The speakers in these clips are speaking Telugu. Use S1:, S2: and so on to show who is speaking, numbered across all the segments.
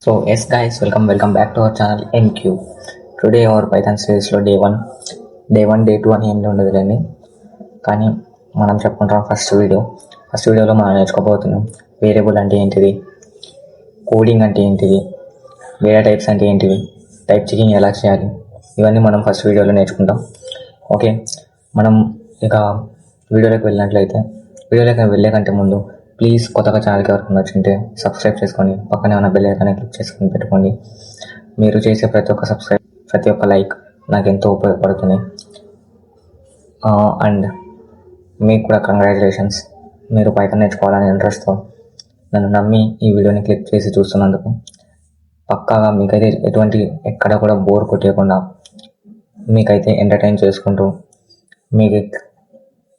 S1: So yes guys, welcome back to our channel MQ. Today our Python series లో డే 1 డే 2 అని ఏమి ఉండదులేండి. కానీ మనం చెప్పుకుంటాం ఫస్ట్ వీడియోలో మనం నేర్చుకోబోతున్నాం వేరియబుల్ అంటే ఏంటిది, కోడింగ్ అంటే ఏంటిది, డేటా టైప్స్ అంటే ఏంటివి, టైప్ చెకింగ్ ఎలా చేయాలి, ఇవన్నీ మనం ఫస్ట్ వీడియోలో నేర్చుకుంటాం. ఓకే, మనం ఇక వీడియోలోకి వెళ్ళే కంటే ముందు ప్లీజ్ కొత్తగా ఛానల్కి ఎవరికైనా వచ్చింటే సబ్స్క్రైబ్ చేసుకొని పక్కనే ఉన్న బెల్ ఐకాన్ని క్లిక్ చేసుకొని పెట్టుకోండి. మీరు చేసే ప్రతి ఒక్క లైక్ నాకు ఎంతో ఉపయోగపడుతుంది. అండ్ మీకు కూడా కంగ్రాచులేషన్స్, మీరు పైథాన్ నేర్చుకోవాలని ఇంట్రెస్ట్తో నన్ను నమ్మి ఈ వీడియోని క్లిక్ చేసి చూస్తున్నందుకు. పక్కాగా మీకైతే ఎక్కడ కూడా బోర్ కొట్టేయకుండా మీకైతే ఎంటర్టైన్ చేసుకుంటూ మీకు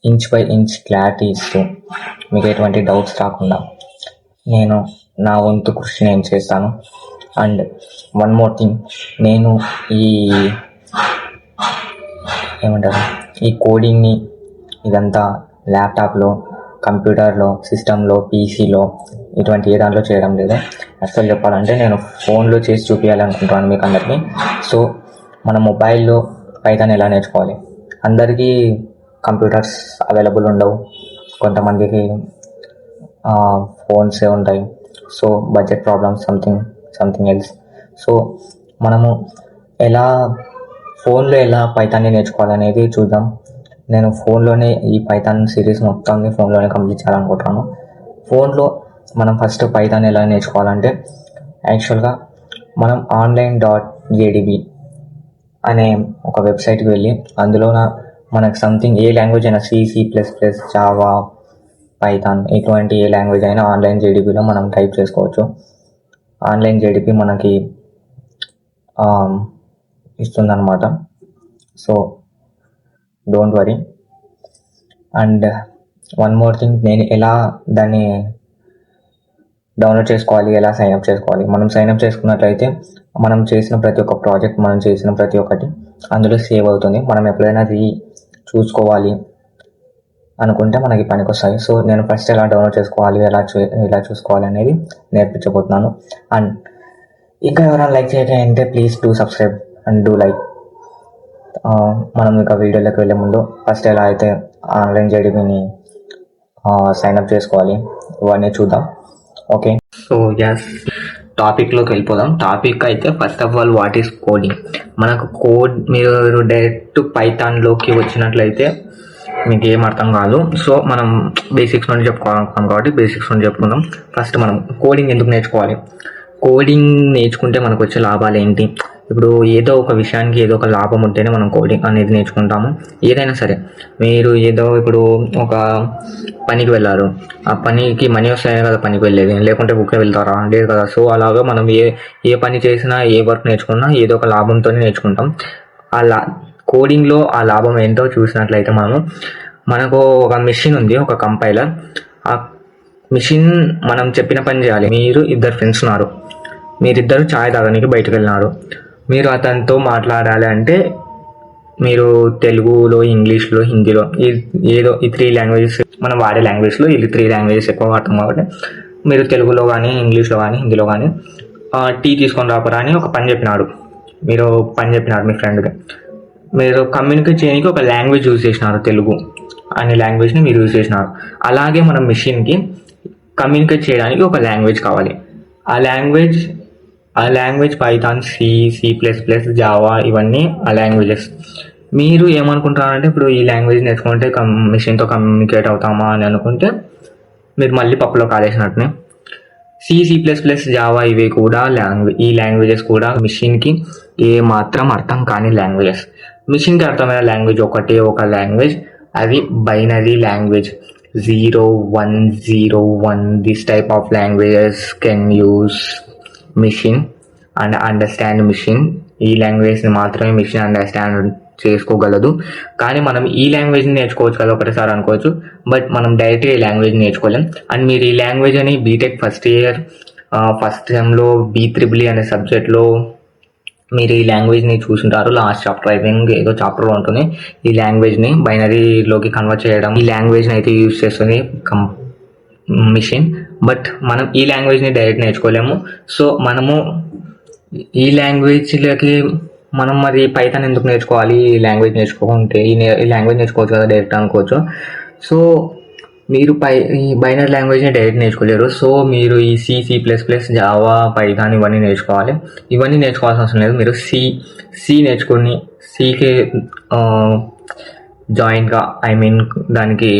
S1: ఇంచ్ బై ఇంచ్ క్లారిటీ ఇస్తూ మీకు ఎటువంటి డౌట్స్ రాకుండా నేను నా వంతు కృషి నేను చేస్తాను. అండ్ వన్ మోర్ థింగ్, నేను ఈ కోడింగ్ని ఇదంతా ల్యాప్టాప్లో, కంప్యూటర్లో, సిస్టంలో, పీసీలో ఇటువంటి ఏ దాంట్లో చేయడం లేదు. అసలు చెప్పాలంటే నేను ఫోన్లో చేసి చూపించాలనుకుంటున్నాను మీకు అందరికీ. సో మన మొబైల్లో పైథాన్ ఎలా నేర్చుకోవాలి, అందరికీ కంప్యూటర్స్ అవైలబుల్ ఉండవు, కొంతమందికి ఫోన్సే ఉంటాయి. So budget problems something else. So మనము ఫోన్లో ఎలా పైథాన్ని నేర్చుకోవాలనేది చూద్దాం. నేను ఫోన్లోనే ఈ పైథాన్ సిరీస్ మొత్తాన్ని ఫోన్లోనే కంప్లీట్ చేయాలనుకుంటున్నాను. ఫోన్లో మనం ఫస్ట్ పైథాన్ ఎలా నేర్చుకోవాలంటే యాక్చువల్గా మనం online.jdb అనే ఒక వెబ్సైట్కి వెళ్ళి అందులోన మనకు సంథింగ్ ఏ లాంగ్వేజ్ అయినా C++, జావా, పైథాన్ ఇటువంటి ఏ లాంగ్వేజ్ అయినా ఆన్లైన్ జేడీబీలో మనం టైప్ చేసుకోవచ్చు. ఆన్లైన్ జేడీబీ మనకి ఇస్తుందన్నమాట. So don't worry. And one more thing, నేను ఎలా దాన్ని డౌన్లోడ్ చేసుకోవాలి, ఎలా సైన్అప్ చేసుకోవాలి. మనం సైన్అప్ చేసుకున్నట్లయితే మనం చేసిన ప్రతి ఒక్క ప్రాజెక్ట్, మనం చేసిన ప్రతి ఒక్కటి అందులో సేవ్ అవుతుంది. మనం ఎప్పుడైనా చూసుకోవాలి అనుకుంటే మనకి పనికి వస్తాయి. సో నేను ఫస్ట్ ఎలా డౌన్లోడ్ చేసుకోవాలి, ఎలా చూసుకోవాలి అనేది నేర్పించబోతున్నాను. అండ్ ఇంకా ఎవరైనా లైక్ చేయాలంటే please do subscribe and do like. మనం ఇంకా వీడియోలోకి వెళ్ళే ముందు ఫస్ట్ ఎలా అయితే ఆన్లైన్ జేడీబీని సైన్అప్ చేసుకోవాలి ఇవన్నీ చూద్దాం. ఓకే, సో ఎస్, టాపిక్లోకి వెళ్ళిపోదాం. టాపిక్ అయితే first of all what is coding. మనకు మీరు డైరెక్ట్ పైథాన్లోకి వచ్చినట్లయితే మీకు ఏం అర్థం కాదు. సో మనం బేసిక్స్ నుండి చెప్పుకోవాలనుకున్నాం కాబట్టి బేసిక్స్ నుండి చెప్పుకుందాం. ఫస్ట్ మనం కోడింగ్ ఎందుకు నేర్చుకోవాలి, కోడింగ్ నేర్చుకుంటే మనకు వచ్చే లాభాలు ఏంటి. ఇప్పుడు ఏదో ఒక విషయానికి ఏదో ఒక లాభం ఉంటేనే మనం కోడింగ్ అనేది నేర్చుకుంటాము. ఏదైనా సరే, మీరు ఇప్పుడు ఒక పనికి వెళ్ళారు, ఆ పనికి మనీ వస్తాయనే కదా పనికి వెళ్ళేది, లేకుంటే ఊరికే వెళ్తారా, లేదు కదా. సో అలాగా మనం ఏ పని చేసినా, ఏ వర్క్ నేర్చుకున్నా ఏదో ఒక లాభంతోనే నేర్చుకుంటాం. కోడింగ్లో ఆ లాభం ఏంటో చూసినట్లయితే మనకు ఒక మిషన్ ఉంది, ఒక కంపైలర్. ఆ మిషన్ మనం చెప్పిన పని చేయాలి. మీరు ఇద్దరు ఫ్రెండ్స్ ఉన్నారు, మీరిద్దరు ఛాయ్ తాగడానికి బయటకు వెళ్ళినారు. మీరు అతనితో మాట్లాడాలి అంటే మీరు తెలుగులో, ఇంగ్లీష్లో, హిందీలో ఏదో ఈ 3 లాంగ్వేజెస్ మనం వాడే లాంగ్వేజ్లో ఈ 3 లాంగ్వేజెస్ ఎక్కువ వాడతాం కాబట్టి మీరు తెలుగులో కానీ, ఇంగ్లీష్లో కానీ, హిందీలో కానీ టీ తీసుకొని రాపరా అని ఒక పని చెప్పినాడు. మీరు పని చెప్పినారు మీ ఫ్రెండ్కి. మీరు కమ్యూనికేట్ చేయడానికి ఒక లాంగ్వేజ్ యూజ్ చేసినారు, తెలుగు అనే లాంగ్వేజ్ని మీరు యూజ్ చేసినారు. అలాగే మనం మిషన్కి కమ్యూనికేట్ చేయడానికి ఒక లాంగ్వేజ్ కావాలి. ఆ లాంగ్వేజ్ పైథాన్, C++, జావా ఇవన్నీ ఆ లాంగ్వేజెస్. మీరు ఏమనుకుంటారంటే ఇప్పుడు ఈ లాంగ్వేజ్ నేర్చుకుంటే మిషన్తో కమ్యూనికేట్ అవుతామా అని అనుకుంటే మీరు మళ్ళీ పప్పులో కాలేసినట్టునే. C++, జావా ఇవి కూడా ఈ లాంగ్వేజెస్ కూడా మిషన్కి ఏ మాత్రం అర్థం కాని లాంగ్వేజెస్. మిషన్కి అర్థమైన లాంగ్వేజ్ ఒక లాంగ్వేజ్, అది binary language. 0, 1, 0, 1 this type of languages can use machine and understand machine. ఈ లాంగ్వేజ్ని మాత్రమే మిషన్ అండర్స్టాండ్ చేసుకోగలదు. కానీ మనం ఈ లాంగ్వేజ్ని నేర్చుకోవచ్చు కదా ఒకటిసారి అనుకోవచ్చు, బట్ మనం డైరెక్ట్గా ఈ లాంగ్వేజ్ నేర్చుకోలేం. అండ్ మీరు ఈ లాంగ్వేజ్ అని బీటెక్ ఫస్ట్ సెమ్లో B++ అనే సబ్జెక్ట్లో మీరు ఈ లాంగ్వేజ్ని చూసుంటారు. లాస్ట్ చాప్టర్ అయిపోయింది, ఏదో చాప్టర్లో ఉంటుంది. ఈ లాంగ్వేజ్ని బైనరీలోకి కన్వర్ట్ చేయడం, ఈ లాంగ్వేజ్ని అయితే యూజ్ చేస్తుంది మిషన్. బట్ మనం ఈ లాంగ్వేజ్ని డైరెక్ట్ నేర్చుకోలేము. సో మనము ఈ లాంగ్వేజ్లకి మనం మరి పైథాన్ ఎందుకు నేర్చుకోవాలి, ఈ లాంగ్వేజ్ నేర్చుకుంటే ఈ లాంగ్వేజ్ నేర్చుకోవచ్చు కదా డైరెక్ట్ అనుకోవచ్చు. సో మీరు ఈ బైనరీ లాంగ్వేజ్ని డైరెక్ట్ నేర్చుకోలేరు. సో మీరు ఈ C++, జావా, పైథాన్ ఇవన్నీ నేర్చుకోవాలి. ఇవన్నీ నేర్చుకోవాల్సిన అవసరం లేదు. మీరు సి నేర్చుకుని సికి జాయింట్గా దానికి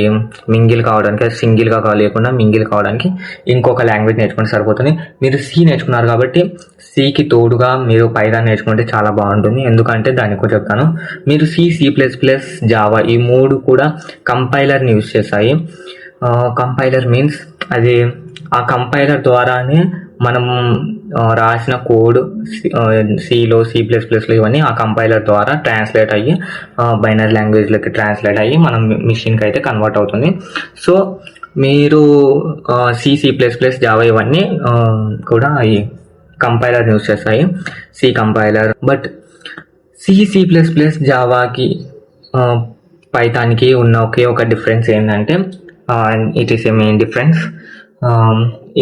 S1: మింగిల్ కావడానికి, సింగిల్గా లేకుండా మింగిల్ కావడానికి ఇంకొక లాంగ్వేజ్ నేర్చుకుంటే సరిపోతుంది. మీరు సి నేర్చుకున్నారు కాబట్టి సికి తోడుగా మీరు పైథాన్ నేర్చుకుంటే చాలా బాగుంటుంది. ఎందుకంటే దానికి కూడా చెప్తాను. మీరు C++, జావా ఈ 3 కూడా కంపైలర్ని యూజ్ చేస్తాయి. కంపైలర్ మీన్స్ అది ఆ కంపైలర్ ద్వారానే మనం రాసిన కోడ్ సిలో, C++లో ఇవన్నీ ఆ కంపైలర్ ద్వారా ట్రాన్స్లేట్ అయ్యి బైనరీ లాంగ్వేజ్లోకి ట్రాన్స్లేట్ అయ్యి మనం మిషన్కి అయితే కన్వర్ట్ అవుతుంది. సో మీరు C++, జావా ఇవన్నీ కూడా ఈ కంపైలర్ యూజ్ చేస్తాయి, సి కంపైలర్. బట్ C++, జావాకి పైథాన్కి ఉన్న ఒక డిఫరెన్స్ ఏంటంటే, it is a main difference.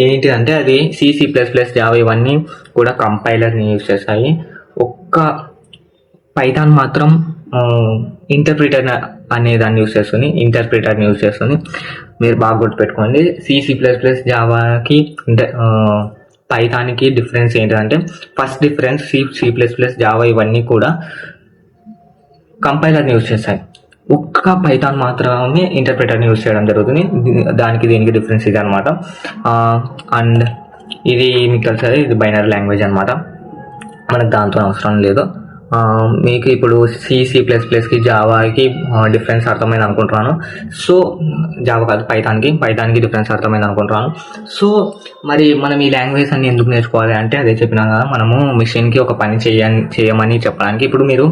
S1: ఏంటిదంటే అది C++, జావా ఇవన్నీ కూడా కంపైలర్ని యూజ్ చేస్తాయి. ఒక్క పైథాన్ మాత్రం ఇంటర్ప్రిటర్ అనే దాన్ని యూజ్ చేస్తుంది. మీరు బాగా గుర్తుపెట్టుకోండి. C++, జావాకి పైథాన్కి డిఫరెన్స్ ఏంటంటే, ఫస్ట్ డిఫరెన్స్ C++, జావా ఇవన్నీ కూడా కంపైలర్ని యూజ్ చేస్తాయి. ఒక్క పైథాన్ మాత్రమే ఇంటర్ప్రిటర్ని యూజ్ చేయడం జరుగుతుంది. దీనికి డిఫరెన్స్ ఇది అనమాట. అండ్ ఇది మీకు తెలుసు, ఇది బైనరీ లాంగ్వేజ్ అనమాట. మనకు దాంతో అవసరం లేదు. మీకు ఇప్పుడు C++కి జావాకి డిఫరెన్స్ అర్థమైంది అనుకుంటున్నాను. సో జావా కాదు, పైథాన్కి డిఫరెన్స్ అర్థమైంది అనుకుంటున్నాను. సో మరి మనం ఈ లాంగ్వేజ్ అన్ని ఎందుకు నేర్చుకోవాలి అంటే, అదే చెప్పినా కదా, మనము మిషన్కి ఒక పని చేయమని చెప్పడానికి. ఇప్పుడు మీరు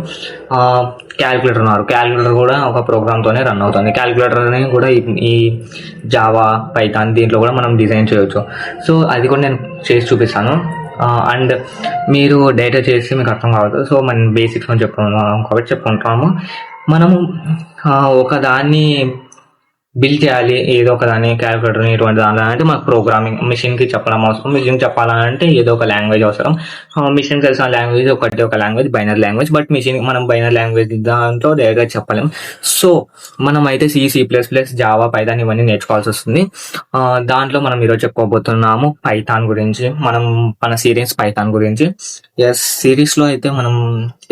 S1: క్యాలిక్యులేటర్ ఉన్నారు, క్యాలిక్యులేటర్ కూడా ఒక ప్రోగ్రామ్తోనే రన్ అవుతుంది. క్యాలిక్యులేటర్ని కూడా ఈ జావా, పైథాన్ దీంట్లో కూడా మనం డిజైన్ చేయవచ్చు. సో అది కూడా నేను చేసి చూపిస్తాను. అండ్ మీరు డేటా చేసి మీకు అర్థం కావద్దు. సో మనం బేసిక్స్ అని చెప్పుకుంటున్నాము. మనము ఒకదాన్ని బిల్డ్ చేయాలి, ఏదో ఒక దాన్ని క్యాలిక్యులేటర్ని ఇటువంటి దాంట్లో అంటే మనకు ప్రోగ్రామింగ్ మిషన్కి చెప్పడం అవసరం. మిషన్ చెప్పాలంటే ఏదో ఒక లాంగ్వేజ్ అవసరం. మిషన్ తెలిసిన లాంగ్వేజ్ ఒక language binary language. But machine మనం బైనరీ లాంగ్వేజ్ దాంట్లో డైరెక్ట్గా చెప్పలేము. సో మనం అయితే C++, జావా, పైథాన్ ఇవన్నీ నేర్చుకోవాల్సి వస్తుంది. దాంట్లో మనం ఈరోజు చెప్పుకోబోతున్నాము పైథాన్ గురించి. మన సిరీస్ పైథాన్ గురించి. సిరీస్లో అయితే మనం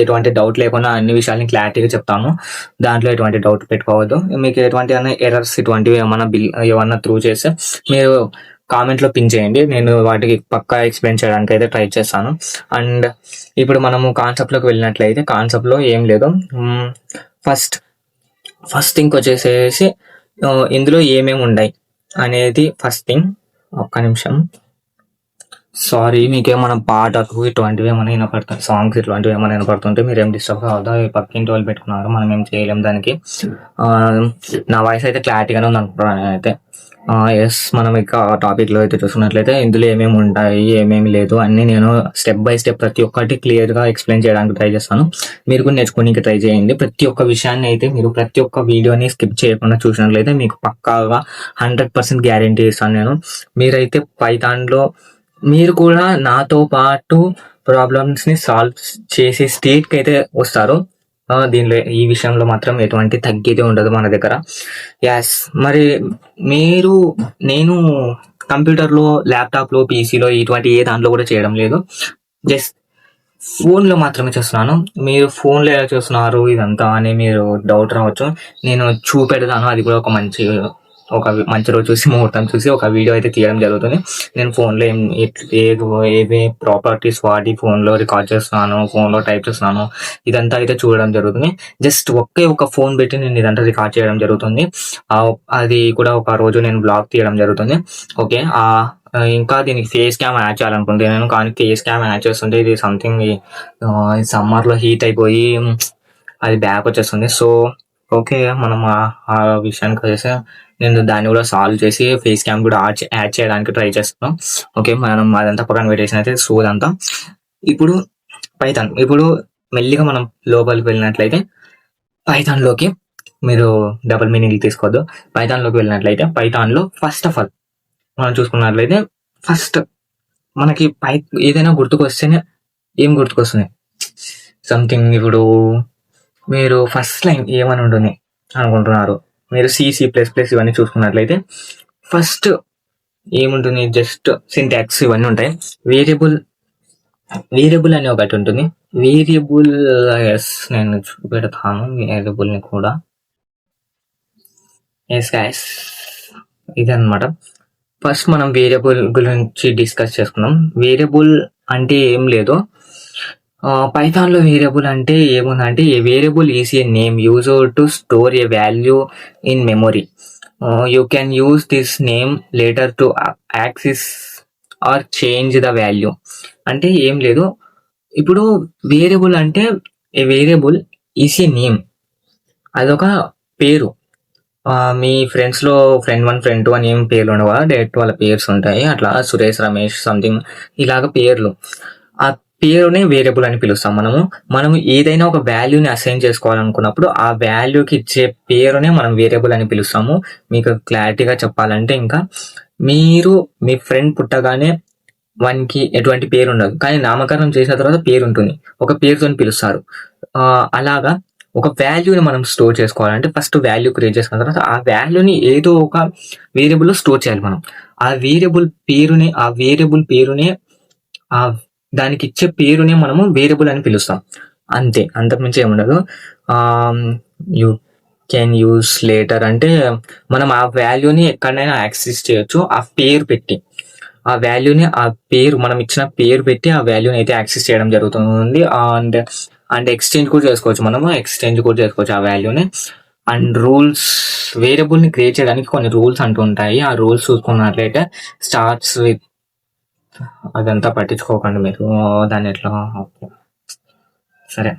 S1: ఎటువంటి డౌట్ లేకుండా అన్ని విషయాలని క్లారిటీగా చెప్తాము. దాంట్లో ఎటువంటి డౌట్ పెట్టుకోవద్దు. మీకు ఎటువంటి ఎర్రర్స్ ఇటువంటివి ఏమన్నా త్రూ చేస్తే మీరు కామెంట్లో పిన్ చేయండి. నేను వాటికి పక్కా ఎక్స్ప్లెయిన్ చేయడానికి అయితే ట్రై చేస్తాను. అండ్ ఇప్పుడు మనము కాన్సెప్ట్లోకి వెళ్ళినట్లయితే, కాన్సెప్ట్లో ఏం లేదు. ఫస్ట్ థింగ్ వచ్చేసేసి ఇందులో ఏమేమి ఉన్నాయి అనేది ఫస్ట్ థింగ్. ఒక్క నిమిషం, సారీ, మీకేమైనా పాటలు ఇటువంటివి ఏమైనా వినపడుతుంది, సాంగ్స్ ఇటువంటివి ఏమైనా వినపడుతుంటే మీరు ఏం డిస్టర్బ్ కావద్దు. పక్కింటి వాళ్ళు పెట్టుకున్నారు, మనం ఏం చేయలేం దానికి. నా వాయిస్ అయితే క్లారిటీగానే ఉంది అనుకుంటున్నాను నేనైతే. మనం ఇక టాపిక్లో అయితే చూసుకున్నట్లయితే ఇందులో ఏమేమి ఉంటాయి, ఏమేమి లేదు అన్నీ నేను స్టెప్ బై స్టెప్ ప్రతి ఒక్కటి క్లియర్గా ఎక్స్ప్లెయిన్ చేయడానికి ట్రై చేస్తాను. మీరు కూడా నేర్చుకోనికి ట్రై చేయండి. ప్రతి ఒక్క విషయాన్ని అయితే మీరు ప్రతి ఒక్క వీడియోని స్కిప్ చేయకుండా చూసినట్లయితే మీకు పక్కాగా 100% గ్యారంటీ ఇస్తాను నేను. మీరైతే పైథాన్లో మీరు కూడా నాతో పాటు ప్రాబ్లమ్స్ని సాల్వ్ చేసే స్టేట్కి అయితే వస్తారు. దీనిలో ఈ విషయంలో మాత్రం ఎటువంటి తగ్గేది ఉండదు మన దగ్గర. మరి నేను కంప్యూటర్లో, ల్యాప్టాప్లో, పీసీలో ఇటువంటి ఏ దాంట్లో కూడా చేయడం లేదు. జస్ట్ ఫోన్లో మాత్రమే చేస్తున్నాను. మీరు ఫోన్లో ఎలా చేస్తున్నారు ఇదంతా అని మీరు డౌట్ రావచ్చు. నేను చూపెడతాను. అది కూడా ఒక మంచి రోజు చూసి, ముహూర్తం చూసి ఒక వీడియో అయితే తీయడం జరుగుతుంది. నేను ఫోన్లో ఏవే ప్రాపర్టీస్ వాడి ఫోన్లో రికార్డ్ చేస్తున్నాను, ఫోన్లో టైప్ చేస్తున్నాను, ఇదంతా అయితే చూడడం జరుగుతుంది. జస్ట్ ఒక ఫోన్ పెట్టి నేను ఇదంతా రికార్డ్ చేయడం జరుగుతుంది. అది కూడా ఒక రోజు నేను బ్లాగ్ తీయడం జరుగుతుంది. ఓకే, ఇంకా దీనికి ఫేస్ క్యామ్ యాడ్ చేయాలనుకుంటున్నాను. కానీ ఫేస్ క్యామ్ యాడ్ చేస్తుంటే ఇది సంథింగ్ సమ్మర్లో హీట్ అయిపోయి అది బ్యాక్ వచ్చేస్తుంది. సో ఓకే, మనం ఆ విషయానికి వచ్చేసి నేను దాన్ని కూడా సాల్వ్ చేసి ఫేస్ క్యామ్ కూడా యాడ్ చేయడానికి ట్రై చేస్తాను. ఓకే, మనం అదంతా పక్కన పెట్టేసిన అయితే అదంతా. ఇప్పుడు పైథాన్, ఇప్పుడు మెల్లిగా మనం లోపలికి వెళ్ళినట్లయితే పైథాన్లోకి మీరు డబుల్ మీనింగ్ తీసుకోవద్దు. పైథాన్లోకి వెళ్ళినట్లయితే పైథాన్లో ఫస్ట్ ఆఫ్ ఆల్ మనం చూసుకున్నట్లయితే ఫస్ట్ మనకి ఏదైనా గుర్తుకొస్తేనే ఏం గుర్తుకొస్తుంది? సంథింగ్ ఇప్పుడు మీరు ఫస్ట్ లైన్ ఏమని ఉంటుంది అనుకుంటున్నారు? మీరు C++ ఇవన్నీ చూసుకున్నట్లయితే ఫస్ట్ ఏముంటుంది? జస్ట్ సింటాక్స్ ఇవన్నీ ఉంటాయి. వేరియబుల్ అని ఒకటి ఉంటుంది. వేరియబుల్ నేను చూపెడతాను వేరియబుల్ని కూడా. ఇదన్నమాట. ఫస్ట్ మనం వేరియబుల్ గురించి డిస్కస్ చేసుకున్నాం. వేరియబుల్ అంటే ఏం లేదు. పైథాన్లో వేరియబుల్ అంటే ఏముందంటే a variable is a name use to store a value in memory. You can use this name later to access or change the value. అంటే ఏం లేదు. ఇప్పుడు వేరియబుల్ అంటే a variable is a name, అదొక పేరు. మీ ఫ్రెండ్స్లో ఫ్రెండ్ 1 ఫ్రెండ్ 2 అని ఏం పేర్లు ఉండవు, డైరెక్ట్ వాళ్ళ పేర్స్ ఉంటాయి. అట్లా సురేష్, రమేష్ సంథింగ్ ఇలాగ పేర్లు. ఆ పేరునే వేరియబుల్ అని పిలుస్తాం. మనము ఏదైనా ఒక వాల్యూని అసైన్ చేసుకోవాలనుకున్నప్పుడు ఆ వాల్యూకి ఇచ్చే పేరునే మనం వేరియబుల్ అని పిలుస్తాము. మీకు క్లారిటీగా చెప్పాలంటే, ఇంకా మీరు మీ ఫ్రెండ్ పుట్టగానే వానికి ఎటువంటి పేరు ఉండదు, కానీ నామకరణం చేసిన తర్వాత పేరు ఉంటుంది, ఒక పేరుతో పిలుస్తారు. అలాగా ఒక వాల్యూని మనం స్టోర్ చేసుకోవాలంటే ఫస్ట్ వాల్యూ క్రియేట్ చేసుకున్న తర్వాత ఆ వాల్యూని ఏదో ఒక వేరియబుల్లో స్టోర్ చేయాలి. మనం ఆ వేరియబుల్ పేరునే దానికి ఇచ్చే పేరునే మనము వేరియబుల్ అని పిలుస్తాం. అంతే, అంతకుమించి ఏముండదు. యూ కెన్ యూస్ లేటర్ అంటే మనం ఆ వాల్యూని ఎక్కడైనా యాక్సెస్ చేయొచ్చు. ఆ పేరు పెట్టి ఆ వాల్యూని మనం ఇచ్చిన పేరు పెట్టి ఆ వాల్యూని అయితే యాక్సెస్ చేయడం జరుగుతుంది. అండ్ ఎక్స్చేంజ్ కూడా చేసుకోవచ్చు ఆ వాల్యూని. అండ్ రూల్స్, వేరియబుల్ని క్రియేట్ చేయడానికి కొన్ని రూల్స్ అంటూ ఉంటాయి. ఆ రూల్స్ చూసుకున్నట్లయితే స్టార్ట్స్ విత్, అదంతా పట్టించుకోకండి మీరు, దాన్ని ఎట్లా సరే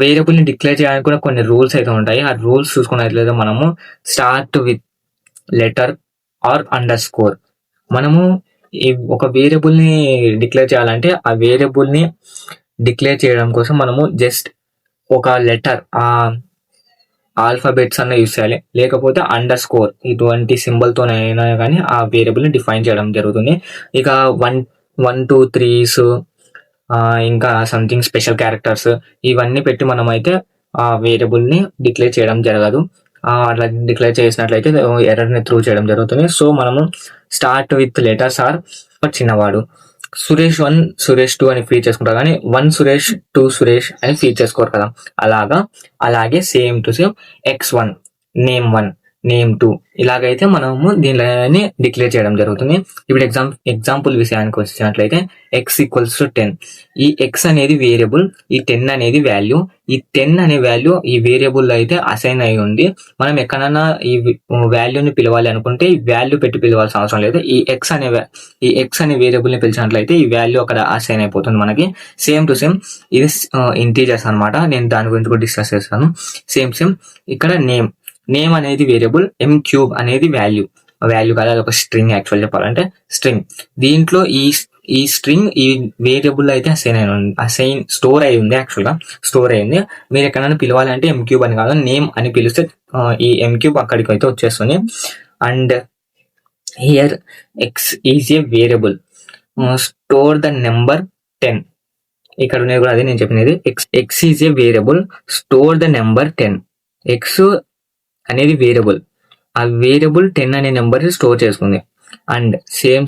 S1: వేరియబుల్ని డిక్లేర్ చేయడానికి కూడా కొన్ని రూల్స్ అయితే ఉంటాయి. ఆ రూల్స్ చూసుకున్నట్లయితే మనము start with letter or underscore. మనము ఒక వేరియబుల్ని డిక్లేర్ చేయాలంటే ఆ వేరియబుల్ని డిక్లేర్ చేయడం కోసం మనము జస్ట్ ఒక లెటర్, ఆల్ఫాబెట్స్ అన్న యూస్ చేయాలి, లేకపోతే అండర్స్కోర్ ఇటువంటి సింబల్తోనైనా కానీ ఆ వేరియబుల్ని డిఫైన్ చేయడం జరుగుతుంది. ఇక 1, 2, 3s ఇంకా సంథింగ్ స్పెషల్ క్యారెక్టర్స్ ఇవన్నీ పెట్టి మనం అయితే ఆ వేరియబుల్ని డిక్లేర్ చేయడం జరగదు. అట్లా డిక్లేర్ చేసినట్లయితే ఎర్రర్ని త్రూ చేయడం జరుగుతుంది. సో మనము స్టార్ట్ విత్ లెటర్స్ ఆర్ చిన్నవాడు, సురేష్ 1 సురేష్ 2 అని ఫీడ్ చేసుకుంటారు, కానీ 1 సురేష్ 2 సురేష్ అని ఫీడ్ చేసుకోరు కదా. అలాగే same to same x1 name 1 name 2 ఇలాగైతే మనము దీనిలోనే డిక్లేర్ చేయడం జరుగుతుంది. ఇప్పుడు ఎగ్జాంపుల్ విషయానికి వచ్చినట్లయితే x = 10. ఈ x అనేది వేరియబుల్, ఈ 10 అనేది వాల్యూ. ఈ 10 అనే వాల్యూ ఈ వేరియబుల్ అయితే అసైన్ అయి ఉంది. మనం ఎక్కడన్నా ఈ వాల్యూని పిలవాలి అనుకుంటే ఈ వాల్యూ పెట్టి పిలవాల్సిన అవసరం లేదు. ఈ x అనే వేరియబుల్ని పిలిచినట్లయితే ఈ వాల్యూ అక్కడ అసైన్ అయిపోతుంది మనకి. సేమ్ టు సేమ్ ఇది ఇంటీజర్స్ అనమాట. నేను దాని గురించి కూడా డిస్కస్ చేస్తాను. సేమ్ ఇక్కడ నేమ్ అనేది వేరియబుల్, m³ అనేది వాల్యూ కాదు, అది ఒక స్ట్రింగ్. యాక్చువల్ చెప్పాలంటే స్ట్రింగ్. దీంట్లో ఈ స్ట్రింగ్ ఈ వేరియబుల్ అయితే స్టోర్ అయింది. మీరు ఎక్కడైనా పిలవాలంటే m³ అని కాదు, నేమ్ అని పిలిస్తే ఈ m³ అక్కడికి అయితే వచ్చేస్తుంది. And here x is a variable, store the number 10. ఇక్కడ ఉన్నది కూడా అదే నేను చెప్పినది. x is a variable, store the number 10. x అనేది వేరియబుల్, ఆ వేరియబుల్ 10 అనే నెంబర్ స్టోర్ చేసుకుంది. And same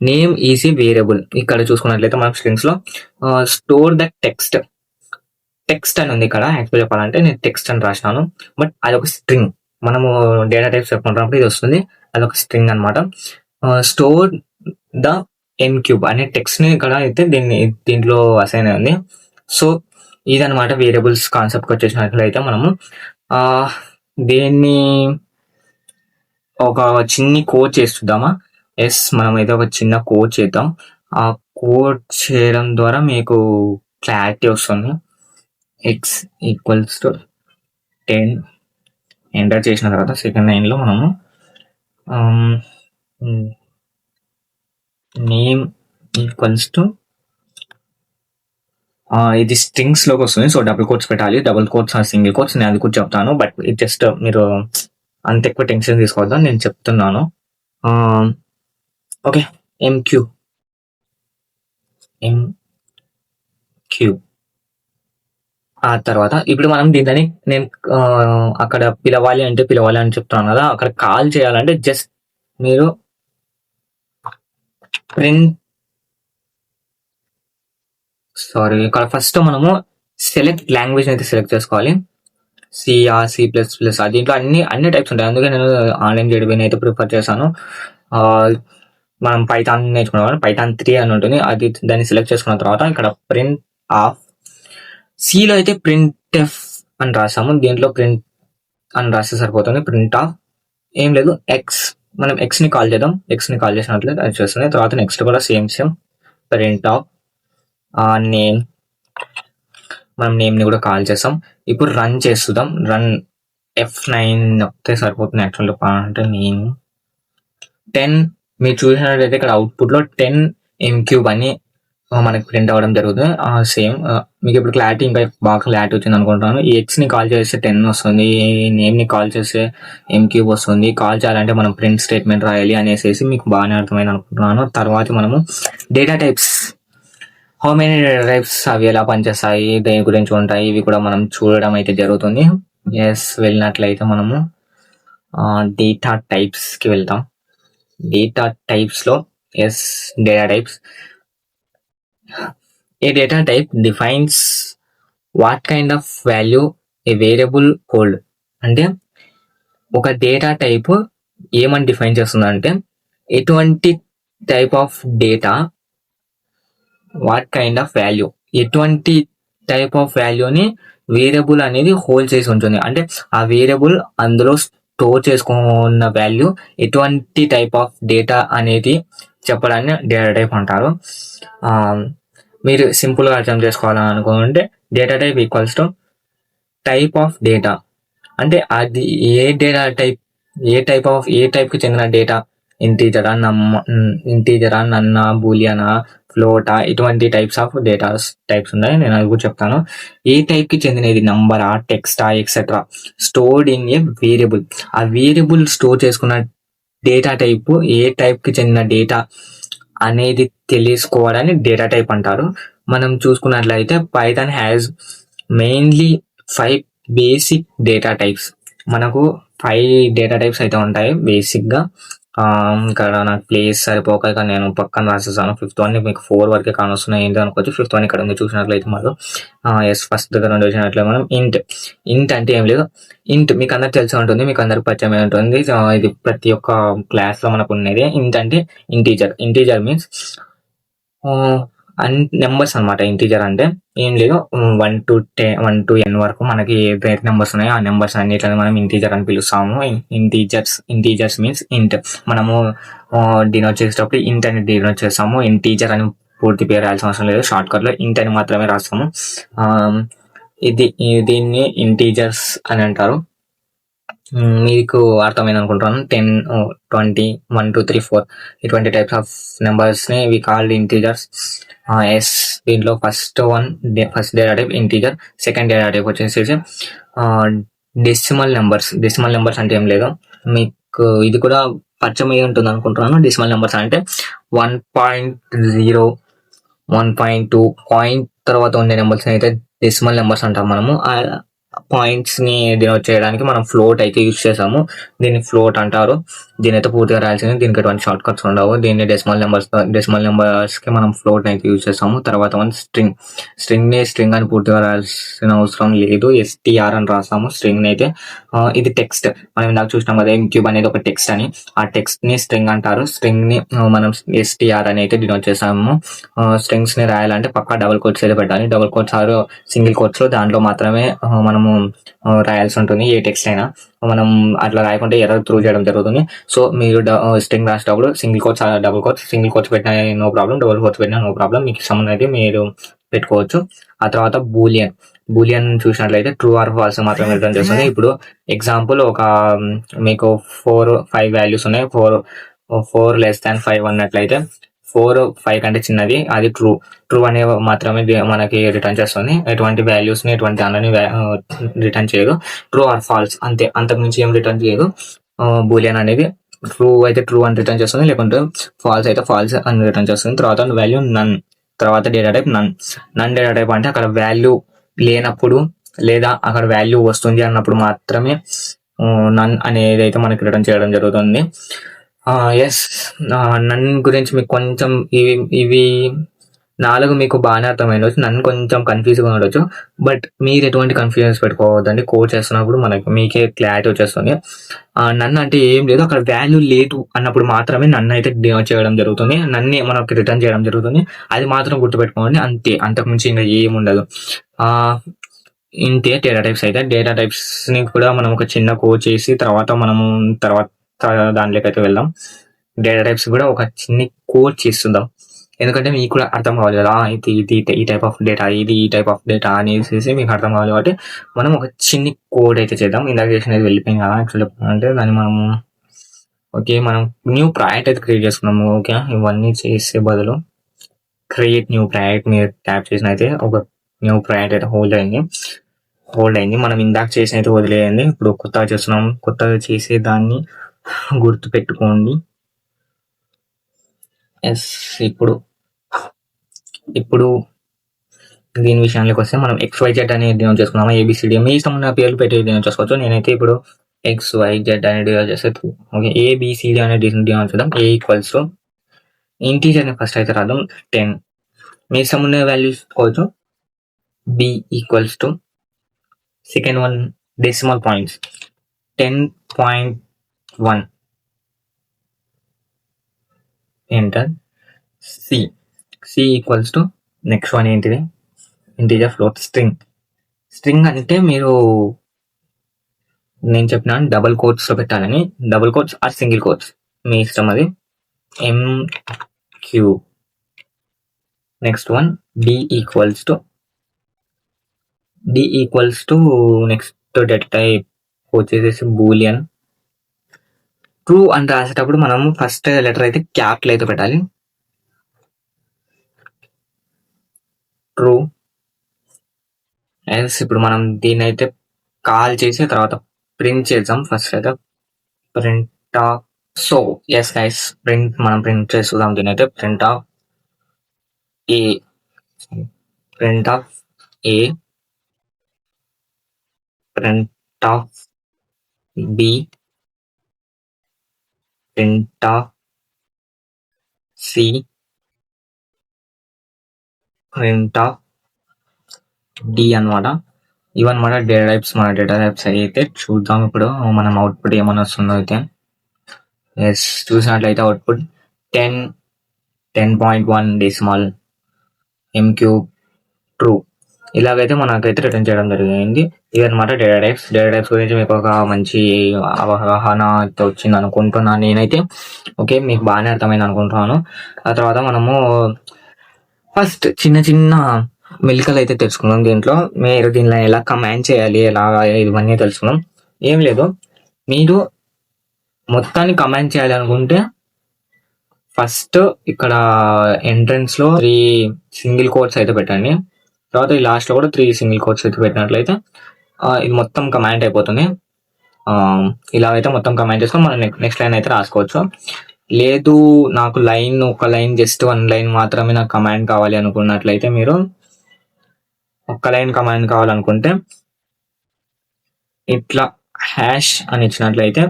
S1: name is a variable. ఇక్కడ చూసుకున్నట్లయితే మనం స్ట్రింగ్స్ లో స్టోర్ ద టెక్స్ట్ అని ఉంది. ఇక్కడ యాక్చువల్ చెప్పాలంటే నేను టెక్స్ట్ అని రాసినాను, బట్ అదొక స్ట్రింగ్. మనము డేటా టైప్స్ చెప్పుకుంటున్నప్పుడు ఇది వస్తుంది, అదొక స్ట్రింగ్ అనమాట. స్టోర్ ద m³ అనే టెక్స్ట్ ని ఇక్కడ అయితే దీంట్లో అసైన్ అయింది. సో ఇదనమాట వేరియబుల్స్ కాన్సెప్ట్ వచ్చేసినట్లయితే మనము దీన్ని ఒక చిన్ని కోడ్ చేస్తుందామా? మనం అయితే ఒక చిన్న కోడ్ చేద్దాం. ఆ కోడ్ చేయడం ద్వారా మీకు క్లారిటీ వస్తుంది. x = 10 ఎంటర్ చేసిన తర్వాత సెకండ్ లైన్లో మనము నేమ్ = ఇది స్ట్రింగ్స్ లోకి వస్తుంది. సో డబుల్ కోట్స్ పెట్టాలి, డబుల్ కోట్స్ సింగిల్ కోట్స్ నేను అది కూడా చెప్తాను. బట్ ఇది జస్ట్ మీరు అంత ఎక్కువ టెన్షన్ తీసుకోవద్దు, నేను చెప్తున్నాను. ఓకే, ఎంక్యూ ఆ తర్వాత ఇప్పుడు మనం దీనిని నేను అక్కడ పిలవాలి అని చెప్తాను కదా, అక్కడ కాల్ చేయాలంటే జస్ట్ మీరు ప్రింట్ ఇక్కడ ఫస్ట్ మనము సెలెక్ట్ లాంగ్వేజ్ అయితే సెలెక్ట్ చేసుకోవాలి. C++, దీంట్లో అన్ని టైప్స్ ఉంటాయి. అందుకే నేను ఆన్లైన్ జేడీబీని అయితే ప్రిఫర్ చేశాను. మనం పైథాన్ నేర్చుకున్నాం, పైథాన్ 3 అని ఉంటుంది. దాన్ని సెలెక్ట్ చేసుకున్న తర్వాత ఇక్కడ ప్రింట్ ఆఫ్, సిలో అయితే ప్రింట్ ఎఫ్ అని రాసాము, దీంట్లో ప్రింట్ అని రాస్తే సరిపోతుంది. ప్రింట్ ఆఫ్ ఏం లేదు, మనం ఎక్స్ ని కాల్ చేద్దాం. ఎక్స్ ని కాల్ చేసినట్లయితే అది చేస్తుంది. తర్వాత నెక్స్ట్ కూడా సేమ్ ప్రింట్ ఆఫ్ నేమ్, మనం నేమ్ ని కూడా కాల్ చేస్తాం. ఇప్పుడు రన్ చేస్తుందాం. రన్ F9 నొక్కితే సరిపోతుంది. యాక్చువల్ అంటే నేను 10 మీరు చూసినట్లయితే ఇక్కడ అవుట్పుట్ లో 10 M³ అని మనకి ప్రింట్ అవ్వడం జరుగుతుంది. సేమ్ మీకు ఇప్పుడు క్లారిటీ ఇంకా బాగా క్లారిటీ వచ్చింది అనుకుంటున్నాను. ఈ ఎక్స్ ని కాల్ చేస్తే 10 వస్తుంది, నేమ్ ని కాల్ చేస్తే M³ వస్తుంది. కాల్ చేయాలంటే మనం ప్రింట్ స్టేట్మెంట్ రాయాలి అనేసి మీకు బాగానే అర్థమైంది అనుకుంటున్నాను. తర్వాత మనము data types, how many data types, అవి ఎలా పనిచేస్తాయి, దేని గురించి ఉంటాయి, ఇవి కూడా మనం చూడడం అయితే జరుగుతుంది. వెళ్ళినట్లయితే మనము డేటా టైప్స్ కి వెళ్తాం. డేటా టైప్స్ లో data types, A data type defines what kind of value A variable hold. అంటే ఒక డేటా టైప్ ఏమని డిఫైన్ చేస్తుందంటే ఎటువంటి type of data, what kind of value, ఎటువంటి టైప్ ఆఫ్ వాల్యూని వేరియబుల్ అనేది హోల్డ్ చేసి ఉంటుంది. అంటే ఆ వేరియబుల్ అందులో స్టోర్ చేసుకున్న వాల్యూ ఎటువంటి టైప్ ఆఫ్ డేటా అనేది చెప్పడాన్ని డేటా టైప్ అంటారు. మీరు సింపుల్గా అర్థం చేసుకోవాలని అనుకుంటే data type equals to type of data, అంటే అది ఏ డేటా టైప్, ఏ టైప్కి చెందిన డేటా, ఇంటీజరా, నన్నా, బూలియనా, ఫ్లోటా, ఇటువంటి టైప్స్ ఆఫ్ డేటా టైప్స్ ఉన్నాయి. నేను అది కూడా చెప్తాను. ఏ టైప్ కి చెందినది, నంబరా, టెక్స్టా, etcetera, stored in a variable. ఆ వేరియబుల్ స్టోర్ చేసుకున్న డేటా టైప్ ఏ టైప్ కి చెందిన డేటా అనేది తెలుసుకోవడాన్ని డేటా టైప్ అంటారు. మనం చూసుకున్నట్లయితే Python has mainly 5 basic data types. మనకు 5 డేటా టైప్స్ అయితే ఉంటాయి బేసిక్ గా. ఇక్కడ నాకు ప్లేస్ సరిపోక ఇక నేను పక్కన రాసేసాను. 5th వన్ మీకు 4 వరకే కానొస్తున్నాయి, ఏంటి అనుకోవచ్చు. 5th వన్ ఇక్కడ ఉంది చూసినట్లయితే మనం ఫస్ట్ దగ్గర నుండి వచ్చినట్లయితే మనం ఇంట్ అంటే ఏం లేదు. ఇంట్ మీకు అందరికి తెలిసి ఉంటుంది, మీకు అందరికి పరిచయం ఉంటుంది. ఇది ప్రతి ఒక్క క్లాస్ లో మనకు ఉన్నది. ఇంట్ అంటే ఇంటీజర్ మీన్స్ నెంబర్స్ అనమాట. ఇంటీజర్ అంటే ఏం లేదు, 1 to n వరకు మనకి ఏ నెంబర్స్ ఉన్నాయో ఆ నెంబర్స్ అన్నిట్లని మనం ఇంటీజర్ అని పిలుస్తాము. ఇంటీజర్స్ మీన్స్ ఇంట్. మనము డినోట్ చేసేటప్పుడు ఇంట్ అని డినోట్ చేస్తాము. ఇంటీజర్ అని పూర్తి పేరు రాయాల్సిన అవసరం లేదు, షార్ట్ కట్ లో ఇంట్ అని మాత్రమే రాస్తాము. దీన్ని ఇంటీజర్స్ అని అంటారు. మీకు అర్థమైంది అనుకుంటున్నాను. 10, 20, 1, 2, 3, 4 ఇటువంటి టైప్స్ ఆఫ్ నెంబర్స్ ని వి కాల్డ్ ఇంటీజర్స్. దీంట్లో first data type integer. Second data type వచ్చేసి డెసిమల్ నెంబర్స్ అంటే ఏం లేదు, మీకు ఇది కూడా పరిచయం అయి ఉంటుంది అనుకుంటున్నాను. డెసిమల్ నెంబర్స్ అంటే 1.0, 1.2 పాయింట్ తర్వాత ఉండే నెంబర్స్ అయితే డెసిమల్ నెంబర్స్ అంటాం మనము. పాయింట్స్ ని డినోట్ చేయడానికి మనం ఫ్లోట్ అయితే యూజ్ చేసాము. దీన్ని ఫ్లోట్ అంటారు. దీని అయితే పూర్తిగా రాయాల్సింది, దీనికి ఎటువంటి షార్ట్ కట్స్ ఉండవు. దీన్ని డెసిమల్ నెంబర్స్ కి మనం ఫ్లోట్ అయితే యూజ్ చేసాము. తర్వాత మనం స్ట్రింగ్ అని పూర్తిగా రాయాల్సిన అవసరం లేదు, STR అని రాస్తాము స్ట్రింగ్ ని అయితే. ఇది టెక్స్ట్, మనం ఇందాక చూసినాం కదా M³ అనేది ఒక టెక్స్ట్ అని. ఆ టెక్స్ట్ ని స్ట్రింగ్ అంటారు. స్ట్రింగ్ ని మనం STR అని అయితే డినోట్ చేసాము. స్ట్రింగ్స్ ని రాయాలంటే పక్కా డబుల్ కోట్స్ అయితే పెట్టాలి. Double quotes or single quotes లో దాంట్లో మాత్రమే మనము రాయాల్సి ఉంటుంది. ఏ టెక్స్ట్ అయినా మనం అట్లా రాయకుంటే ఎర్రర్ త్రూ చేయడం జరుగుతుంది. సో మీరు స్ట్రింగ్ రాసేటప్పుడు single quotes, double quotes, single quotes పెట్టినా నో ప్రాబ్లం, డబుల్ కోట్స్ పెట్టినా నో ప్రాబ్లం, మీకు సంబంధం అయితే మీరు పెట్టుకోవచ్చు. ఆ తర్వాత బూలియన్ చూసినట్లయితే ట్రూ ఆర్ ఫాల్స్ మాత్రమే రిటర్న్ చేస్తుంది. ఇప్పుడు ఎగ్జాంపుల్ మీకు 4-5 వాల్యూస్ ఉన్నాయి. 4 less than 5 అన్నట్లయితే 4 5 కంటే చిన్నది, అది ట్రూ అనే మాత్రమే మనకి రిటర్న్ చేస్తుంది. ఎటువంటి వాల్యూస్ ని ఎటువంటి దానిని రిటర్న్ చేయదు. ట్రూ ఆర్ ఫాల్స్ అంతే, అంతకు మించి ఏం రిటర్న్ చేయదు బూలియన్ అనేది. ట్రూ అయితే ట్రూ అని రిటర్న్ చేస్తుంది, లేకుంటే ఫాల్స్ అయితే ఫాల్స్ అని రిటర్న్ చేస్తుంది. తర్వాత వాల్యూ నన్, తర్వాత డేటా టైప్ నన్ డేటా టైప్ అంటే అక్కడ వాల్యూ లేనప్పుడు లేదా అక్కడ వాల్యూ వస్తుంది అన్నప్పుడు మాత్రమే నన్ అనేది అయితే మనకి రిటర్న్ చేయడం జరుగుతుంది. ఎస్, నన్ గురించి మీకు కొంచెం ఇవి 4 మీకు బాగానే అర్థమైంది, నన్ను కొంచెం కన్ఫ్యూజ్గా ఉండొచ్చు. బట్ మీరు ఎటువంటి కన్ఫ్యూజన్స్ పెట్టుకోవద్దండి, కోడ్ చేస్తున్నప్పుడు మీకే క్లారిటీ వచ్చేస్తుంది. నన్ను అంటే ఏం లేదు, అక్కడ వాల్యూ లేదు అన్నప్పుడు మాత్రమే నన్ను అయితే చేయడం జరుగుతుంది, నన్ను మనకి రిటర్న్ చేయడం జరుగుతుంది. అది మాత్రం గుర్తుపెట్టుకోండి, అంతే, అంతకుమించి ఇంకా ఏముండదు. ఇంతే డేటా టైప్స్. అయితే డేటా టైప్స్ని కూడా మనం ఒక చిన్న కోడ్ చేసి తర్వాత దాంట్లోకి అయితే వెళ్దాం. డేటా టైప్స్ కూడా ఒక చిన్న కోడ్ చేస్తుందాం, ఎందుకంటే మీకు కూడా అర్థం కావాలి కదా, ఇది ఈ టైప్ ఆఫ్ డేటా, ఇది ఈ టైప్ ఆఫ్ డేటా అనేసి మీకు అర్థం కావాలి. కాబట్టి మనం ఒక చిన్న కోడ్ అయితే చేద్దాం. ఇందాక చేసినది వెళ్ళిపోయింది కదా యాక్చువల్లీ అంటే దాన్ని మనం న్యూ ప్రాజెక్ట్ అయితే క్రియేట్ చేసుకున్నాము. ఓకే, ఇవన్నీ చేసే బదులు క్రియేట్ న్యూ ప్రాజెక్ట్ మీరు ట్యాప్ చేసిన అయితే ఒక న్యూ ప్రాజెక్ట్ అయితే హోల్డ్ అయింది. మనం ఇందాక చేసిన అయితే వదిలేయండి, ఇప్పుడు కొత్తగా చేస్తున్నాం. కొత్తగా చేసే దాన్ని గుర్తు పెట్టుకోండి. ఎస్, ఇప్పుడు దీని విషయానికి వస్తే మనం XYZ అనేది డినోట్ చేసుకున్నాము. ABCD మీ ఇష్టం ఉన్న పేర్లు పెట్టి డినోట్ చేసుకోవచ్చు. నేనైతే ఇప్పుడు XYZ అనేది డినోట్ చేస్తే ఓకే, ABCD అనేది డినోట్ చేద్దాం. A ఈక్వల్స్ టు ఇంటీజర్ని ఫస్ట్ అయితే రాద్దాం 10. మీ ఇష్టం ఉన్న వాల్యూస్ తీసుకోవచ్చు. B equals to second one decimal points 10.1. Enter. C equals to next one ఏంటిది, ఇంటీజర్ ఫ్లోట్ స్ట్రింగ్ అంటే నేను చెప్పిన డబుల్ కోట్స్ లో పెట్టాలని, double quotes or single quotes మీ ఇష్టం, అది MQ. Next one D equals to next data type వచ్చేసేసి బూలియన్. ట్రూ అని రాసేటప్పుడు మనం ఫస్ట్ లెటర్ అయితే క్యాపిటల్ అయితే పెట్టాలి, ట్రూ. ఇప్పుడు మనం దీన్ని అయితే కాల్ చేసి తర్వాత ప్రింట్ చేద్దాం. ఫస్ట్ అయితే print of. So yes guys, మనం ప్రింట్ చేద్దాం దీని అయితే. Print of A, print of B, print of C, print of D అనమాట. ఇవన్నమాట డేటా టైప్స్. మన డేటా టైప్స్ అయితే చూద్దాం ఇప్పుడు మనం అవుట్పుట్ ఏమైనా వస్తుందో అయితే. ఎస్, చూసినట్లయితే అవుట్పుట్ 10.1 డెసిమల్ MQ ట్రూ. ఇలాగైతే మనకైతే రిటర్న్ చేయడం జరిగింది. ఇవన్నమాట డేటా టైప్స్. డేటా టైప్స్ గురించి మీకు ఒక మంచి అవగాహన అయితే వచ్చింది అనుకుంటున్నాను నేనైతే. ఓకే, మీకు బాగానే అర్థమైంది అనుకుంటున్నాను. ఆ తర్వాత మనము ఫస్ట్ చిన్న మెలికలు అయితే తెలుసుకున్నాం. మీరు దీనిలో ఎలా కమాండ్ చేయాలి, ఎలా ఇవన్నీ తెలుసుకున్నాం. ఏం లేదు, మీరు మొత్తాన్ని కమాండ్ చేయాలి అనుకుంటే ఫస్ట్ ఇక్కడ ఎంట్రన్స్ లో 3 సింగిల్ కోట్స్ అయితే పెట్టండి. తర్వాత ఈ లాస్ట్ లో కూడా 3 సింగిల్ కోట్స్ అయితే పెట్టినట్లయితే ఇది మొత్తం కమాండ్ అయిపోతుంది. ఇలా అయితే మొత్తం కమాండ్ చేసుకొని మనం నెక్స్ట్ లైన్ అయితే రాసుకోవచ్చు. లేదు నాకు ఒక లైన్ జస్ట్ 1 లైన్ మాత్రమే నాకు కమాండ్ కావాలి అనుకున్నట్లయితే, మీరు ఒక్క లైన్ కమాండ్ కావాలనుకుంటే ఇట్లా హ్యాష్ అని ఇచ్చినట్లయితే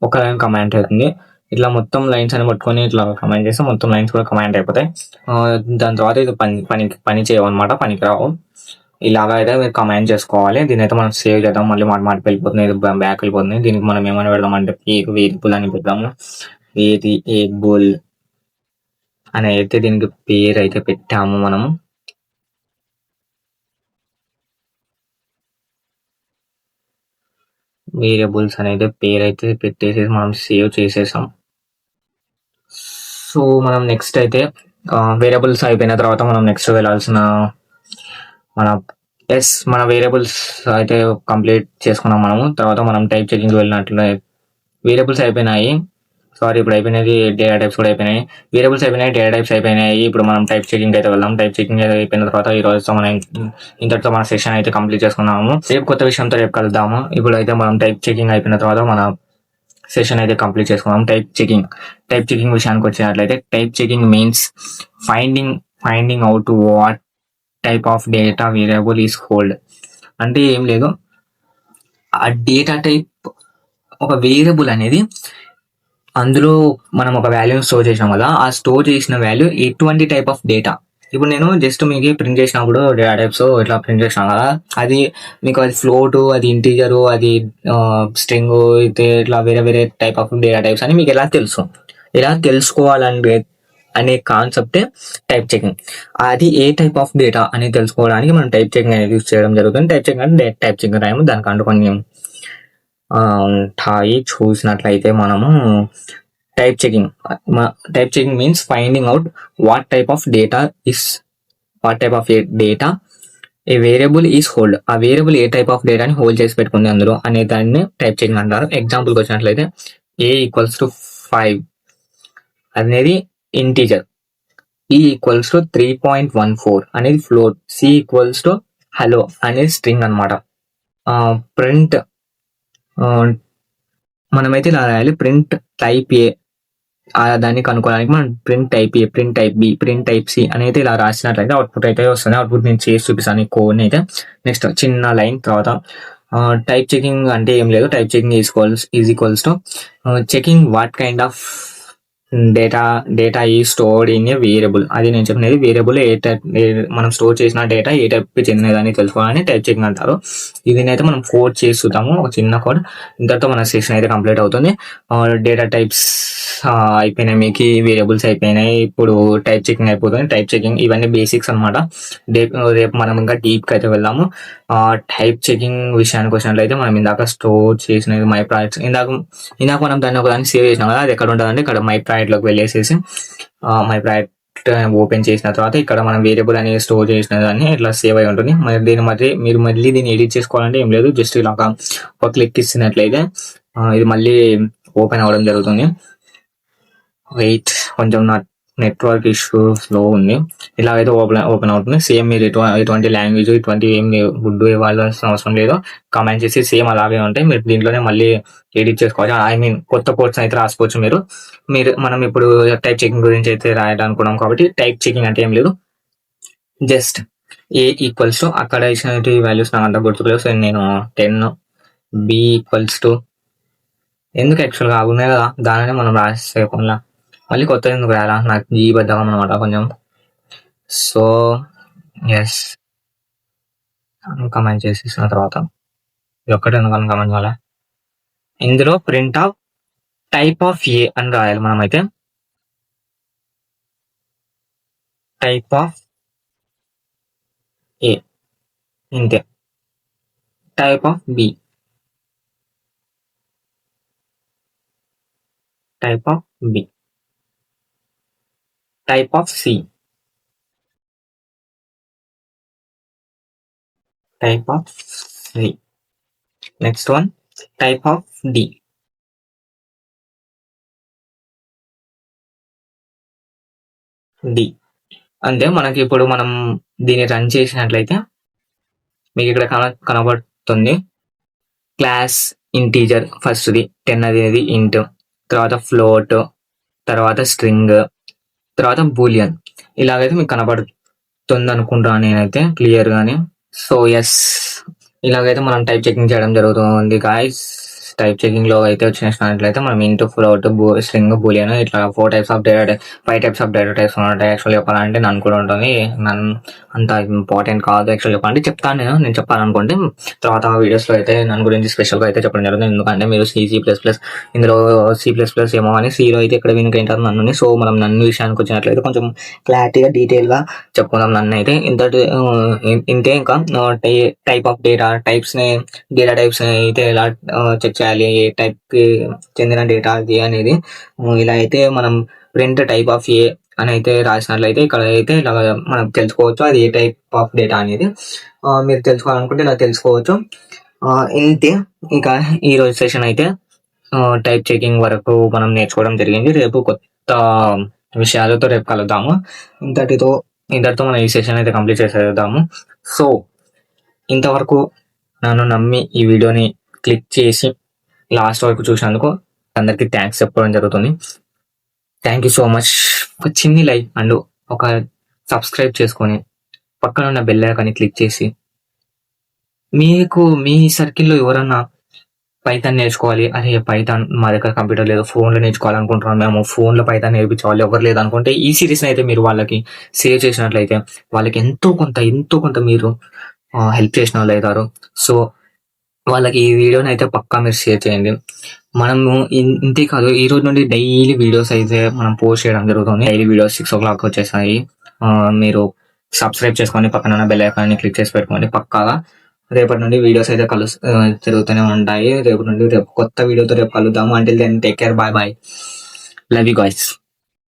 S1: ఒక లైన్ కమాండ్ అవుతుంది. ఇట్లా మొత్తం లైన్స్ అని పట్టుకొని ఇట్లా కమాండ్ చేస్తే మొత్తం లైన్స్ కూడా కమాండ్ అయిపోతాయి. దాని తర్వాత ఇది పని చేయవన్నమాట, పనికి రావు. ఇలాగా అయితే మీరు కమాండ్ చేసుకోవాలి. దీని అయితే మనం సేవ్ చేద్దాం. మళ్ళీ మాట వెళ్ళిపోతుంది, ఇది బ్యాక్ వెళ్ళిపోతుంది. దీనికి మనం ఏమైనా పెడదాం అంటే వేరియబుల్ అని పెడదాము. వేరియబుల్ అని అయితే దీనికి పేరు అయితే పెట్టాము మనము. వేరియబుల్స్ అనేది పేరు అయితే పెట్టేసి మనం సేవ్ చేసేసాం. సో మనం నెక్స్ట్ అయితే వేరియబుల్స్ అయిపోయిన తర్వాత మనం నెక్స్ట్ వెళ్ళాల్సిన మన వేరియబుల్స్ అయితే కంప్లీట్ చేసుకున్నాం మనము. తర్వాత మనం టైప్ చెకింగ్ వెళ్ళినట్లు వేరియబుల్స్ అయిపోయినాయి. సారీ, ఇప్పుడు అయిపోయినది డేటా టైప్స్ కూడా అయిపోయినాయి. వేరియబుల్స్ అయిపోయినాయి, డేటా టైప్స్ అయిపోయినాయి. ఇప్పుడు మనం టైప్ చెకింగ్ అయితే వెళ్దాం. టైప్ చెకింగ్ అయిపోయిన తర్వాత ఈ రోజుతో మనం ఇంతటితో మన సెషన్ అయితే కంప్లీట్ చేసుకున్నాము. రేపు కొత్త విషయంతో రేపు కలుద్దాము. ఇప్పుడు అయితే మనం టైప్ చెకింగ్ అయిపోయిన తర్వాత మన సెషన్ అయితే కంప్లీట్ చేసుకున్నాం. టైప్ చెకింగ్ విషయానికి వచ్చినట్లయితే type checking means finding out what type of data variable is hold. అంటే ఏం లేదు, ఆ డేటా టైప్ ఒక వేరియబుల్ అనేది అందులో మనం ఒక వాల్యూని స్టోర్ చేసినాం కదా, ఆ స్టోర్ చేసిన వాల్యూ ఎటువంటి టైప్ ఆఫ్ డేటా. ఇప్పుడు నేను జస్ట్ మీకు ప్రింట్ చేసినప్పుడు డేటా టైప్స్ ఇట్లా ప్రింట్ చేసినాం కదా, అది మీకు అది ఫ్లోట్, అది ఇంటీజరు, అది స్ట్రింగ్, అయితే ఇట్లా వేరే వేరే టైప్ ఆఫ్ డేటా టైప్స్ అని మీకు ఎలా తెలుసుకోవాలంటే అనే కాన్సెప్టే టైప్ చెకింగ్. అది ఏ టైప్ ఆఫ్ డేటా అని తెలుసుకోవడానికి మనం టైప్ చెకింగ్ అనేది యూజ్ చేయడం జరుగుతుంది. టైప్ చెకింగ్ అంటే టైప్ చెకింగ్ రాయము, దానికంటూ కొన్ని ఉంటాయి. చూసినట్లయితే మనము type checking means finding out what type of data A variable is hold. ఆ వేరియబుల్ ఏ టైప్ ఆఫ్ డేటాని హోల్డ్ చేసి పెట్టుకుంది అందులో అనే దాన్ని టైప్ చెకింగ్ అంటారు. ఎగ్జాంపుల్కి వచ్చినట్లయితే a = 5 అనేది ఇంటీజర్, e = 3.14 అనేది ఫ్లోట్, c = hello అనేది స్ట్రింగ్ అనమాట. ప్రింట్ మనమైతే ఇలా రాయాలి, ప్రింట్ టైప్ ఏ దాన్ని కనుక్కోవడానికి మనం print type a, print type b, print type c అనేది ఇలా రాసినట్లయితే అవుట్పుట్ అయితే వస్తుంది. అవుట్పుట్ నేను చేసి చూపిస్తాను ఈ కోడ్ని అయితే. నెక్స్ట్ చిన్న లైన్ తర్వాత టైప్ చెకింగ్ అంటే ఏం లేదు, type checking is equals to checking what kind of data ఈ స్టోర్డ్ ఇన్ ఏ వేరియబుల్. అది నేను చెప్పినది వేరియబుల్ మనం స్టోర్ చేసిన డేటా ఏ టైప్కి చెందినదని తెలుసుకోవాలని టైప్ చెకింగ్ అంటారు. ఇది అయితే మనం కోడ్ చేసి చూద్దాము, ఒక చిన్న కోడ్. ఇంతతో మన సెషన్ అయితే కంప్లీట్ అవుతుంది. డేటా టైప్స్ అయిపోయినాయి, మీకు వేరియబుల్స్ అయిపోయినాయి, ఇప్పుడు టైప్ చెకింగ్ అయిపోతుంది. టైప్ చెకింగ్ ఇవన్నీ బేసిక్స్ అనమాట. రేపు మనం ఇంకా డీప్కి అయితే వెళ్దాము. టైప్ చెకింగ్ విషయానికి వచ్చినట్లయితే మనం ఇందాక స్టోర్ చేసినది మై ప్రాజెక్ట్స్, ఇందాక మనం దాన్ని ఒకదాన్ని సేవ్ చేసినాం కదా, అది ఎక్కడ ఉంటుందంటే ఇక్కడ మై ప్రాజెక్ట్లోకి వెళ్ళేసేసి మై ప్రాజెక్ట్ ఓపెన్ చేసిన తర్వాత ఇక్కడ మనం వేరియబుల్ అనేది స్టోర్ చేసిన దాన్ని ఇట్లా సేవ్ అయి ఉంటుంది. మీరు మళ్ళీ దీన్ని ఎడిట్ చేసుకోవాలంటే ఏం లేదు, జస్ట్ ఇలా ఒక క్లిక్ ఇస్తున్నట్లయితే ఇది మళ్ళీ ఓపెన్ అవ్వడం జరుగుతుంది. వెయిట్, కొంచెం నా నెట్వర్క్ ఇష్యూ స్లో ఉంది. ఇలాగైతే ఓపెన్ అవుతుంది. సేమ్ మీరు ఎటువంటి లాంగ్వేజ్ ఇటువంటి ఏం గుడ్ ఇవ్వాల్సిన అవసరం లేదు, కమెంట్ చేసి సేమ్ అలాగే ఉంటాయి. మీరు దీంట్లోనే మళ్ళీ ఎడిట్ చేసుకోవచ్చు. ఐ మీన్ కొత్త కోడ్స్ అయితే రాసుకోవచ్చు. మనం ఇప్పుడు టైప్ చెకింగ్ గురించి అయితే రాయాలనుకున్నాం కాబట్టి టైప్ చెకింగ్ అంటే ఏం లేదు, జస్ట్ a = అక్కడ ఇచ్చిన వాల్యూస్ నాకు అంత గుర్తులేదు, సో నేను 10, b = ఎందుకు యాక్చువల్గా ఉన్నాయి కదా, దానినే మనం రాసేయకుండా మళ్ళీ కొత్త ఎందుకు రాయాలా, నాకు ఈ బద్దకం అనమాట కొంచెం. సో ఎస్, కమెంట్ చేసేసిన తర్వాత ఇది ఒక్కటే ఎందుకు కమెంట్ కావాలా, ఇందులో print of type of a అని రాయాలి. మనమైతే టైప్ ఆఫ్ ఏ ఇంతే, type of b, type of b, type of c, type of c, next one type of d, అంటే మనకి ఇప్పుడు మనం దీన్ని రన్ చేసినట్లయితే మీకు ఇక్కడ కనబడుతుంది క్లాస్ ఇంటీజర్, ఫస్ట్ది 10 అనేది ఇంట్, తర్వాత ఫ్లోట్, తర్వాత స్ట్రింగ్, తర్వాత బూలియన్. ఇలాగైతే మీకు కనబడుతుంది అనుకుంటాను నేనైతే క్లియర్ గానే. సో ఎస్, ఇలాగైతే మనం టైప్ చెకింగ్ చేయడం జరుగుతుంది గాయస్. టైప్ చెకింగ్ లో అయితే వచ్చినట్లయితే మనం ఇంటూ, ఫ్లోట్, స్ట్రింగ్, బూలియన్ ఇట్లా 5 టైప్స్ ఆఫ్ డేటా టైప్స్ ఉంటాయి. యాక్చువల్ చెప్పాలంటే నన్ను కూడా ఉంటుంది, అంత ఇంపార్టెంట్ కాదు యాక్చువల్ చెప్పాలంటే. చెప్తాను నేను చెప్పాలనుకుంటే తర్వాత వీడియోస్ లో అయితే నన్ను గురించి స్పెషల్ గా అయితే చెప్పడం జరుగుతుంది. ఎందుకంటే మీరు C++, ఇందులో C++ ఏమో అని సిలో అయితే ఇక్కడ వినుక ఏంటారు నన్ను. సో మనం నన్ను విషయానికి వచ్చినట్లయితే కొంచెం క్లారిటీగా డీటెయిల్ గా చెప్పుకుందాం. నన్ను అయితే ఇంతే. ఇంకా టైప్ ఆఫ్ డేటా టైప్స్ అయితే ఎలా చెక్ చేయాలి, ఏ టైప్ కి చెందిన డేటా అది అనేది, ఇలా అయితే మనం ప్రింట్ టైప్ ఆఫ్ ఏ అని అయితే రాసినట్లయితే ఇక్కడ అయితే ఇలా మనం తెలుసుకోవచ్చు అది ఏ టైప్ ఆఫ్ డేటా అనేది. మీరు తెలుసుకోవాలనుకుంటే ఇలా తెలుసుకోవచ్చు. ఇంతే. ఇక ఈ రోజు సెషన్ అయితే టైప్ చెకింగ్ వరకు మనం నేర్చుకోవడం జరిగింది. రేపు కొత్త విషయాలతో రేపు కలుద్దాము. ఇంతటితో మనం ఈ సెషన్ అయితే కంప్లీట్ చేసేద్దాము. సో ఇంతవరకు నన్ను నమ్మి ఈ వీడియోని క్లిక్ చేసి లాస్ట్ వరకు చూసినందుకు అందరికీ థ్యాంక్స్ చెప్పడం జరుగుతుంది. Thank you so much. ఒక చిన్ని లైక్ అండ్ ఒక సబ్స్క్రైబ్ చేసుకొని పక్కన ఉన్న బెల్ ఐకాన్ని క్లిక్ చేసి, మీకు మీ సర్కిల్లో ఎవరన్నా పైథాన్ నేర్చుకోవాలి, అరే పైథాన్ మా దగ్గర కంప్యూటర్ లేదు, ఫోన్లో నేర్చుకోవాలనుకుంటున్నాం, మేము ఫోన్లో పైథాన్ నేర్పించేవాళ్ళు ఎవరు లేదనుకుంటే ఈ సిరీస్ని అయితే మీరు వాళ్ళకి షేర్ చేసినట్లయితే వాళ్ళకి ఎంతో కొంత మీరు హెల్ప్ చేసిన వాళ్ళు అవుతారు. సో వాళ్ళకి ఈ వీడియోని అయితే పక్కా మీరు షేర్ చేయండి. మనము ఇంతే కాదు, ఈ రోజు నుండి డైలీ వీడియోస్ అయితే మనం పోస్ట్ చేయడం జరుగుతుంది. డైలీ వీడియోస్ 6 o'clock వచ్చేసాయి. మీరు సబ్స్క్రైబ్ చేసుకొని పక్కన ఉన్న బెల్ ఐకాన్ని క్లిక్ చేసి పెట్టుకోండి. పక్కాగా రేపటి నుండి వీడియోస్ అయితే జరుగుతూనే ఉంటాయి. రేపు కొత్త వీడియోతో రేపు కలుద్దాము. Until then take care, bye bye, love you guys.